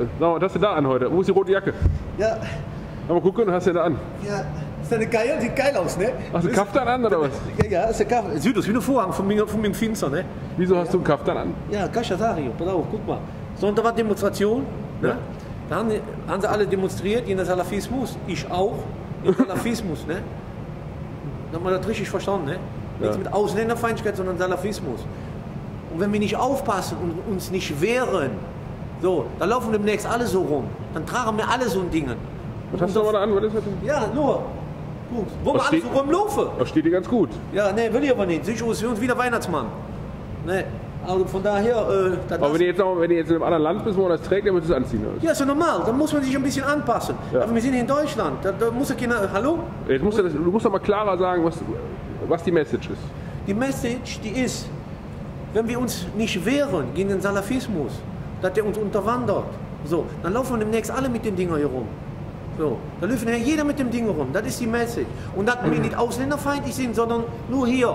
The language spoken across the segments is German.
Sag mal, was hast du da an heute? Wo ist die rote Jacke? Ja. Mal gucken, was hast du da an? Ja, ist eine geil, sieht geil aus, ne? Hast du einen Kaftan an oder was? Ja, ist der Kaftan. Sieht aus wie ein Vorhang von meinem Finster, ne? Wieso hast du einen Kaftan an? Ja, Kashatario, pass auf, guck mal. So, da war Demonstration, ne? Ja. Da haben sie alle demonstriert gegen den Salafismus. Ich auch. Gegen den Salafismus, ne? Da haben wir das richtig verstanden, ne? Nichts mit Ausländerfeindlichkeit, sondern Salafismus. Und wenn wir nicht aufpassen und uns nicht wehren, so, dann laufen demnächst alle so rum. Dann tragen wir alle so ein Ding. Was hast du da an? Was ist das? Ja, nur. Gut. Wo wir alle so rumlaufen. Das steht dir ganz gut. Ja, ne, will ich aber nicht. Sicher ist für uns wieder Weihnachtsmann. Ne, also von daher... aber wenn du jetzt in einem anderen Land bist, wo man das trägt, dann musst du es anziehen. Oder? Ja, ist ja normal. Da muss man sich ein bisschen anpassen. Ja. Aber wir sind hier in Deutschland. Da muss ja keiner... Hallo? Jetzt musst du musst doch mal klarer sagen, was die Message ist. Die Message, die ist, wenn wir uns nicht wehren gegen den Salafismus, dass der uns unterwandert, so, dann laufen demnächst alle mit den Dingern hier rum. So, da läuft ja jeder mit dem Ding rum. Das ist die Message. Und dass wir nicht ausländerfeindlich sind, sondern nur hier.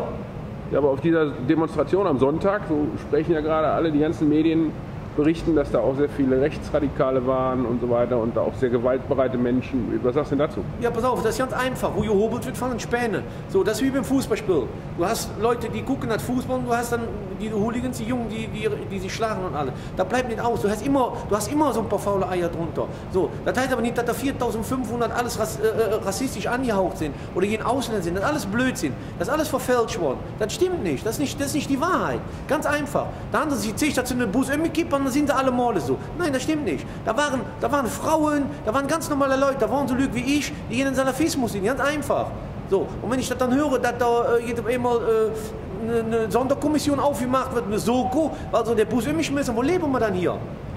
Ja, aber auf dieser Demonstration am Sonntag, so sprechen ja gerade alle, die ganzen Medien berichten, dass da auch sehr viele Rechtsradikale waren und so weiter und da auch sehr gewaltbereite Menschen. Was sagst du denn dazu? Ja, pass auf, das ist ganz einfach. Wo gehobelt wird, fallen Späne. So, das ist wie beim Fußballspiel. Du hast Leute, die gucken nach Fußball und du hast dann die Hooligans, die Jungen, die sich schlagen und alle. Da bleibt nicht aus. Du hast immer so ein paar faule Eier drunter. So, das heißt aber nicht, dass da 4.500 alles rassistisch angehaucht sind oder jeden Ausländer sind. Das ist alles Blödsinn. Das ist alles verfälscht worden. Das stimmt nicht. Das ist nicht die Wahrheit. Ganz einfach. Da haben sie sich dazu einen Bus mitgekippt und dann sind sie alle Morde so. Nein, das stimmt nicht. Da waren Frauen, da waren ganz normale Leute, da waren so Leute wie ich, die in den Salafismus sind. Ganz einfach. So, und wenn ich das dann höre, dass da einmal eine Sonderkommission aufgemacht wird, eine Soko, also der Bus mitschmissen, wo leben wir dann hier?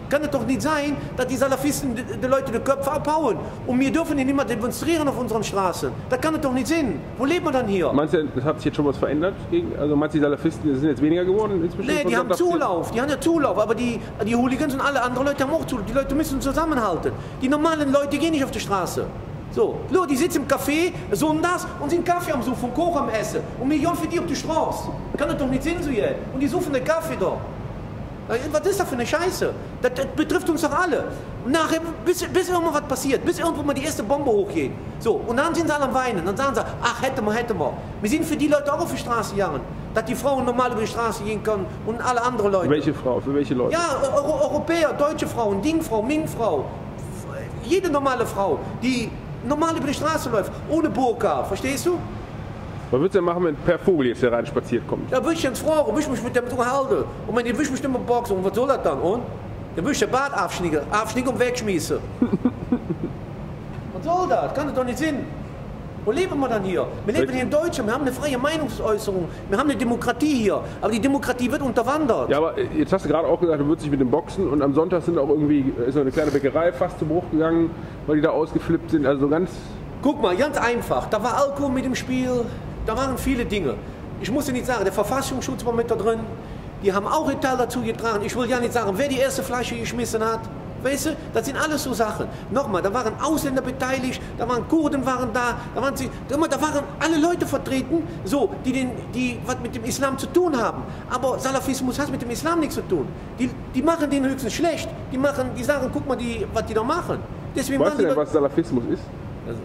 Kann es doch nicht sein, dass die Salafisten die Leute die Köpfe abhauen und wir dürfen nicht mehr demonstrieren auf unseren Straßen. Das kann es doch nicht sein. Wo leben wir dann hier? Meinst du, das hat sich jetzt schon was verändert? Also meinst du, die Salafisten sind jetzt weniger geworden inzwischen? Nee, die haben Zulauf, aber die Hooligans und alle anderen Leute haben auch Zulauf. Die Leute müssen zusammenhalten. Die normalen Leute gehen nicht auf die Straße. So, die sitzen im Café, sonntags und sind Kaffee am Suchen, Koch am Essen. Und wir gehen für die auf die Straße. Kann das doch nicht sein so jetzt. Und die suchen den Kaffee da. Was ist das für eine Scheiße? Das betrifft uns doch alle. Und nachher, bis irgendwann was passiert, bis irgendwo mal die erste Bombe hochgeht. So, und dann sind sie alle am Weinen. Dann sagen sie, ach, hätte man. Wir sind für die Leute auch auf die Straße gegangen. Dass die Frauen normal über die Straße gehen können und alle anderen Leute. Welche Frau? Für welche Leute? Ja, Europäer, deutsche Frauen, Dingfrau, Mingfrau. Jede normale Frau, die normal über die Straße läuft, ohne Burka. Verstehst du? Was würdest du denn machen, wenn Per Vogel jetzt hier rein spaziert kommt? Da würde ich jetzt fragen, will ich mich mit dem so halten. Und wenn ich mich immer boxen, und was soll das dann? Und? Dann würde ich den Bart abschnicken und wegschmeißen. Was soll das? Kann das doch nicht sein. Wo leben wir dann hier? Wir leben hier in Deutschland, wir haben eine freie Meinungsäußerung, wir haben eine Demokratie hier, aber die Demokratie wird unterwandert. Ja, aber jetzt hast du gerade auch gesagt, du würdest dich mit dem Boxen und am Sonntag sind auch irgendwie, ist noch eine kleine Bäckerei fast zu Bruch gegangen, weil die da ausgeflippt sind, also ganz... Guck mal, ganz einfach, da war Alkohol mit im Spiel, da waren viele Dinge. Ich muss dir nicht sagen, der Verfassungsschutz war mit da drin, die haben auch einen Teil dazu getragen. Ich will ja nicht sagen, wer die erste Flasche geschmissen hat. Weißt du, das sind alles so Sachen. Nochmal, da waren Ausländer beteiligt, da waren Kurden da waren alle Leute vertreten, so, die was mit dem Islam zu tun haben. Aber Salafismus hat mit dem Islam nichts zu tun. Die machen den höchstens schlecht. Die sagen, guck mal, was die da machen. Deswegen weißt du denn, was Salafismus ist?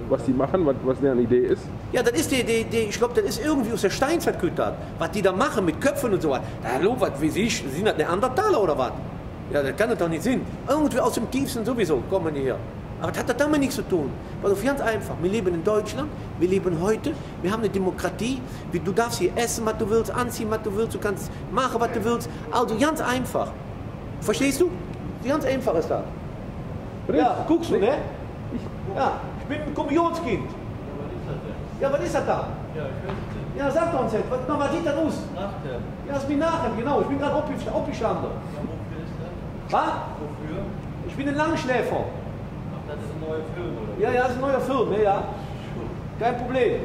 Was die machen, was deren Idee ist? Ja, das ist ich glaube, das ist irgendwie aus der Steinzeit gefüttert. Was die da machen mit Köpfen und so was. Hallo, was weiß ich, sind das Neandertaler oder was? Ja, das kann das doch nicht sein. Irgendwie aus dem Tiefsten sowieso kommen die her. Aber das hat damit nichts zu tun. Also ganz einfach, wir leben in Deutschland, wir leben heute, wir haben eine Demokratie, du darfst hier essen, was du willst, anziehen, was du willst, du kannst machen, was du willst. Also ganz einfach. Verstehst du? Ganz einfach ist das. Ja, guckst du, ne? Ja, ich bin ein Kommunionskind. Ja, was ist das da? Ja, sag doch uns jetzt, was sieht das aus? Nachher. Ja, das ist mir nachher, genau. Ich bin gerade aufgestanden. Was? Wofür? Ich bin ein Langschläfer. Ach, das ist ein neuer Film, oder? Ja, das ist ein neuer Film, ja. Kein Problem.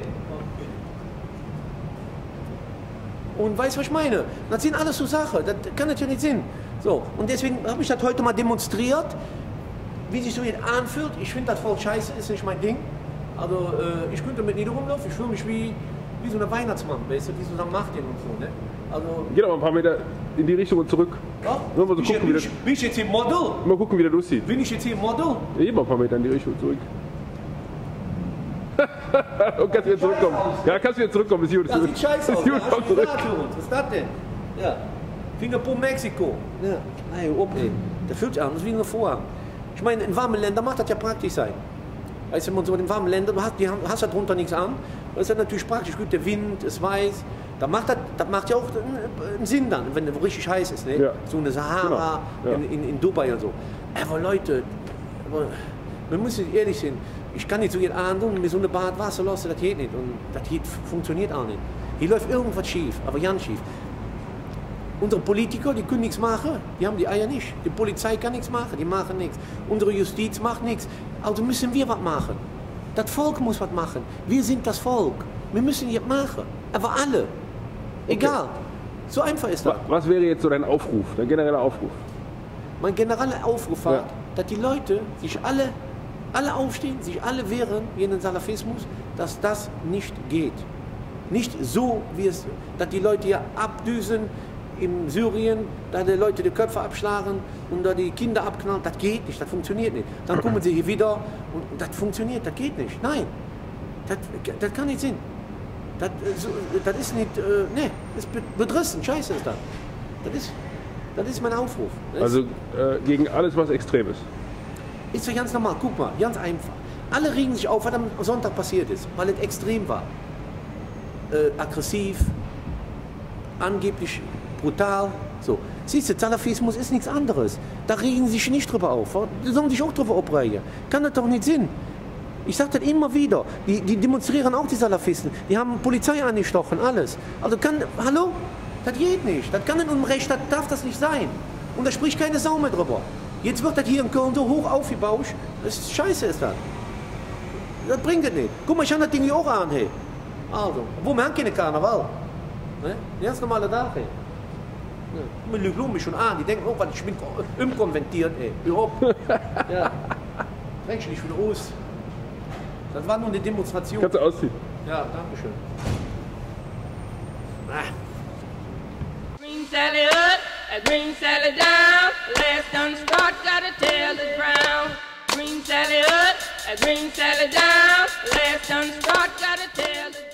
Und weißt du, was ich meine? Das sind alles so Sachen, das kann natürlich nicht sein. So, und deswegen habe ich das heute mal demonstriert, wie sich so jetzt anfühlt. Ich finde das voll scheiße, ist nicht mein Ding. Also, ich könnte mit nicht rumlaufen, ich fühle mich wie so ein Weihnachtsmann, weißt du, wie so ein Martin und so, ne? Also, Geh doch mal ein paar Meter in die Richtung und zurück. ja? Nur mal so gucken, wie das, Bin ich jetzt hier Model? mal gucken, wie das aussieht. Bin ich jetzt hier Model? Geh mal ein paar Meter in die Richtung zurück. Und kannst wieder zurückkommen. Ja, kannst wieder zurückkommen. Ist gut. Das sieht scheiße aus. Ist gut, Ja, komm zurück. was ist das denn? Ja. Fingerpunkt Mexiko. Ja. Ey, ey. Das fühlt sich an, das ist wie ein Vorhang. Ich meine, in warmen Ländern macht das ja praktisch sein. Weißt du, wenn man so in warmen Ländern, du hast da drunter nichts an. Das ist ja natürlich praktisch gut, der Wind, es weiß. Das macht ja auch einen Sinn dann, wenn es richtig heiß ist. Ne? Ja. So eine Sahara Genau. Ja. in Dubai und so. Aber Leute, wir müssen ehrlich sein. Ich kann nicht so jeden Abend mit so einem Bad Wasser lassen, das geht nicht. Und das funktioniert auch nicht. Hier läuft irgendwas schief, aber ganz schief. Unsere Politiker, die können nichts machen, die haben die Eier nicht. Die Polizei kann nichts machen, die machen nichts. Unsere Justiz macht nichts. Also müssen wir was machen. Das Volk muss was machen. Wir sind das Volk. Wir müssen jetzt machen. Aber alle. Egal. So einfach ist das. Was wäre jetzt so dein Aufruf, dein genereller Aufruf? Mein genereller Aufruf war, dass die Leute sich alle aufstehen, sich alle wehren gegen den Salafismus, dass das nicht geht. Nicht so, wie es, dass die Leute hier abdüsen in Syrien, da die Leute die Köpfe abschlagen und da die Kinder abknallen. Das geht nicht, das funktioniert nicht. Dann kommen sie hier wieder und das funktioniert, das geht nicht. Nein, das kann nicht sein. Das ist nicht, nee, das ist bedrissen, scheiße ist das. Das ist mein Aufruf. Also gegen alles, was extrem ist. Ist doch ganz normal, guck mal, ganz einfach. Alle regen sich auf, was am Sonntag passiert ist, weil es extrem war. Aggressiv, angeblich brutal. So. Siehst du, Salafismus ist nichts anderes. Da regen sie sich nicht drüber auf. Die sollen sich auch drüber aufregen. Kann das doch nicht sein. Ich sage das immer wieder. Die demonstrieren auch, die Salafisten. Die haben Polizei angestochen, alles. Also hallo? Das geht nicht. Das kann in unserem Recht, das darf das nicht sein. Und da spricht keine Sau mehr drüber. Jetzt wird das hier in Köln so hoch aufgebauscht. Das ist scheiße, ist das. Das bringt es nicht. Guck mal, ich habe das Ding hier auch an, hey. Also, obwohl wir haben keine Karneval. Ne? Ganz normaler Tag, hey. Ja. Wir lügen mich schon an. Die denken, oh, was, ich bin umkonventiert, ey. Überhaupt. Ja. Recht nicht wieder aus. Das war nur eine Demonstration. Kannst du ausziehen. Ja, danke schön. Green Sally up, Green Sally down. Last done start, gotta tell the ground. Green Sally up, Green Sally down. Last done start, gotta tell the